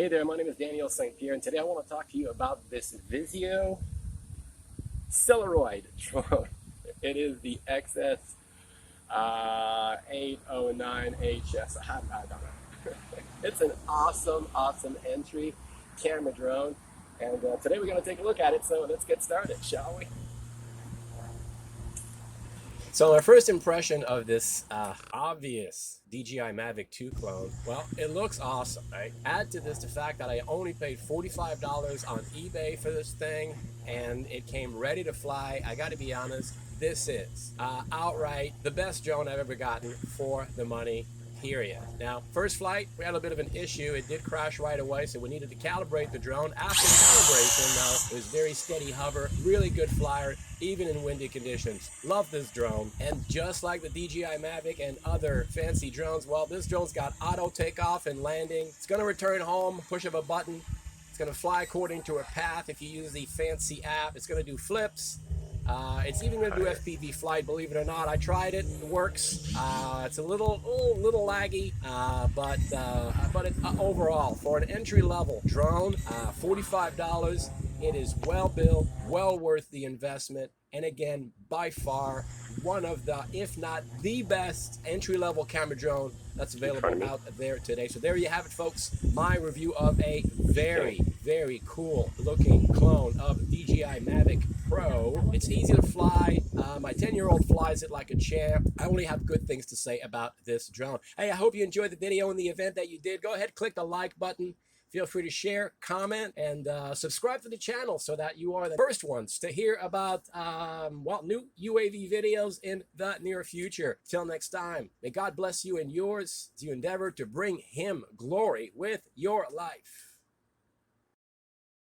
Hey there, my name is Daniel St.Pierre, and today I want to talk to you about this Visuo Celeroid drone. It is the XS809HW. I don't know. It's an awesome entry camera drone, and today we're going to take a look at it, so let's get started, shall we? So my first impression of this obvious DJI Mavic 2 clone, well, it looks awesome, right? Add to this the fact that I only paid $45 on eBay for this thing, and it came ready to fly. I gotta be honest, this is outright the best drone I've ever gotten for the money. Period. Now, first flight, we had a bit of an issue. It did crash right away, so we needed to calibrate the drone. After calibration, though, it was very steady hover, really good flyer, even in windy conditions. Love this drone. And just like the DJI Mavic and other fancy drones, well, this drone's got auto takeoff and landing. It's gonna return home, push of a button. It's gonna fly according to a path. If you use the fancy app, it's gonna do flips. It's even going to do FPV flight, believe it or not. I tried it. It works. It's a little laggy, but it, overall, for an entry-level drone, $45, it is well built, well worth the investment, and again, by far, one of the, if not the best entry-level camera drone that's available out there today. So there you have it, folks. My review of a very cool looking clone of DJI Mavic Pro. It's easy to fly. My 10-year-old flies it like a champ. I only have good things to say about this drone. Hey, I hope you enjoyed the video. In the event that you did, go ahead, click the like button. Feel free to share, comment, and subscribe to the channel so that you are the first ones to hear about new UAV videos in the near future. Till next time, may God bless you and yours as you endeavor to bring Him glory with your life.